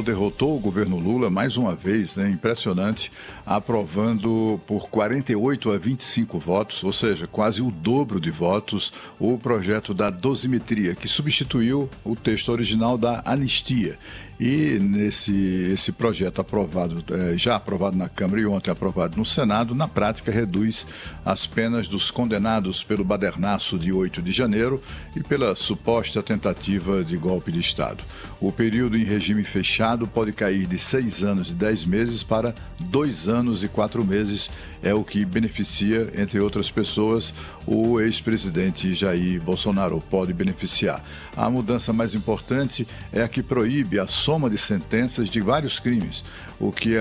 Derrotou o governo Lula mais uma vez, né? Impressionante, aprovando por 48 a 25 votos, ou seja, quase o dobro de votos, o projeto da dosimetria, que substituiu o texto original da anistia. E esse projeto aprovado, já aprovado na Câmara e ontem aprovado no Senado, na prática reduz as penas dos condenados pelo badernaço de 8 de janeiro e pela suposta tentativa de golpe de Estado. O período em regime fechado pode cair de 6 anos e 10 meses para 2 anos e 4 meses, é o que beneficia, entre outras pessoas, o ex-presidente Jair Bolsonaro, pode beneficiar. A mudança mais importante é a que proíbe a soma de sentenças de vários crimes, o que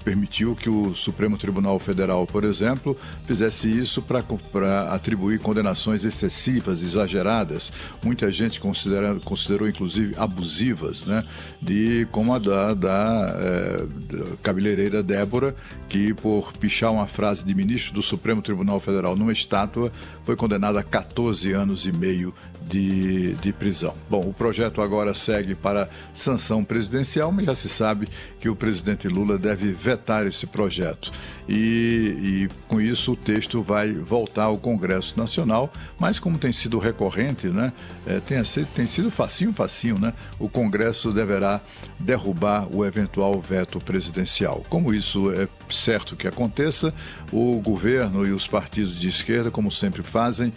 permitiu que o Supremo Tribunal Federal, por exemplo, fizesse isso para atribuir condenações excessivas, exageradas. Muita gente considerou inclusive abusivas, né? Como a da cabeleireira Débora, que por pichar uma frase de ministro do Supremo Tribunal Federal numa estátua, foi condenada a 14 anos e meio de prisão. Bom, o projeto agora segue para sanção presidencial, mas já se sabe que o presidente Lula deve vetar esse projeto. E com isso o texto vai voltar ao Congresso Nacional, mas como tem sido recorrente, né, tem sido facinho, né, o Congresso deverá derrubar o eventual veto presidencial. Como isso é certo que aconteça, o governo e os partidos de esquerda, como sempre fazem,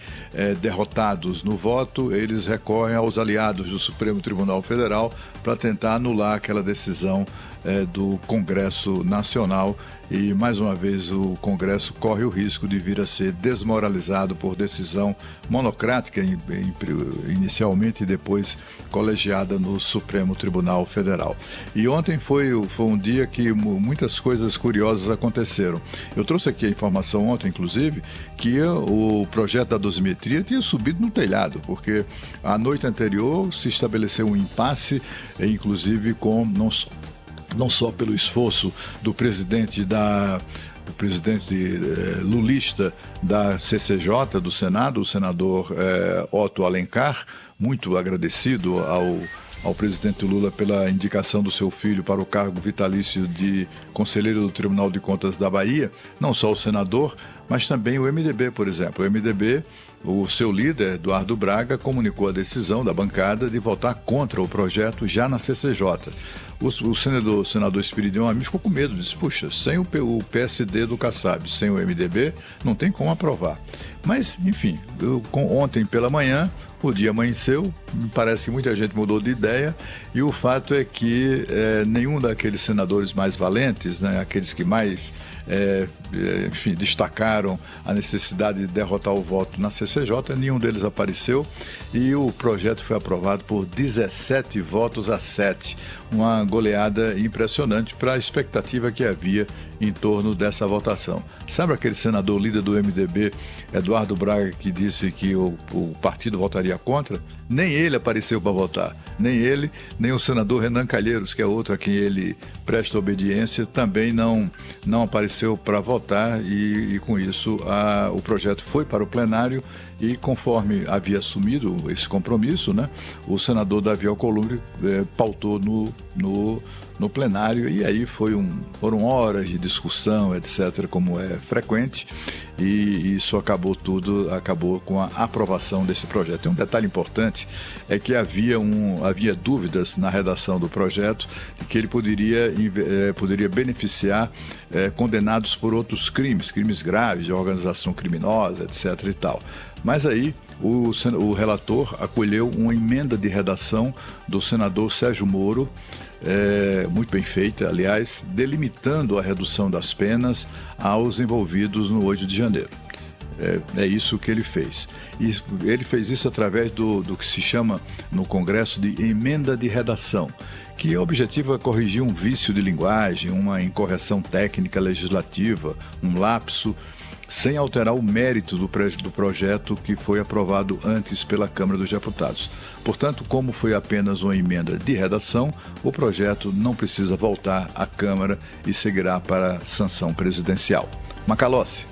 derrotados no voto, eles recorrem aos aliados do Supremo Tribunal Federal para tentar anular aquela decisão do Congresso Nacional, e mais uma vez o Congresso corre o risco de vir a ser desmoralizado por decisão monocrática inicialmente e depois colegiada no Supremo Tribunal Federal. E ontem foi um dia que muitas coisas curiosas aconteceram. Eu trouxe aqui a informação ontem, inclusive, que o projeto da dosimetria tinha subido no telhado, porque a noite anterior se estabeleceu um impasse, inclusive com não só pelo esforço do presidente lulista da CCJ, do Senado, o senador Otto Alencar, muito agradecido ao presidente Lula pela indicação do seu filho para o cargo vitalício de conselheiro do Tribunal de Contas da Bahia, não só o senador, mas também o MDB, por exemplo. O MDB, o seu líder, Eduardo Braga, comunicou a decisão da bancada de votar contra o projeto já na CCJ. O senador Espiridião Amin ficou com medo, disse, puxa, sem o PSD do Kassab, sem o MDB, não tem como aprovar. Mas, enfim, ontem pela manhã, o dia amanheceu, me parece que muita gente mudou de ideia, e o fato é que nenhum daqueles senadores mais valentes, né, aqueles que mais destacaram a necessidade de derrotar o voto na CCJ, nenhum deles apareceu, e o projeto foi aprovado por 17 votos a 7, uma goleada impressionante para a expectativa que havia em torno dessa votação. Sabe aquele senador líder do MDB, Eduardo Braga, que disse que o partido votaria contra? Nem ele apareceu para votar. Nem ele, nem o senador Renan Calheiros, que é outro a quem ele presta obediência, também não apareceu para votar, e com isso o projeto foi para o plenário e, conforme havia assumido esse compromisso, né, o senador Davi Alcolumbre pautou no plenário, e aí foram horas de discussão, etc., como é frequente, e isso acabou com a aprovação desse projeto. Tem um detalhe importante, é que havia dúvidas na redação do projeto de que ele poderia beneficiar condenados por outros crimes graves, de organização criminosa, etc. e tal. Mas aí o relator acolheu uma emenda de redação do senador Sérgio Moro, muito bem feita, aliás, delimitando a redução das penas aos envolvidos no 8 de janeiro. É isso que ele fez. E ele fez isso através do que se chama no Congresso de emenda de redação, que o objetivo é corrigir um vício de linguagem, uma incorreção técnica legislativa, um lapso, sem alterar o mérito do projeto que foi aprovado antes pela Câmara dos Deputados. Portanto, como foi apenas uma emenda de redação, o projeto não precisa voltar à Câmara e seguirá para sanção presidencial. Macalossi.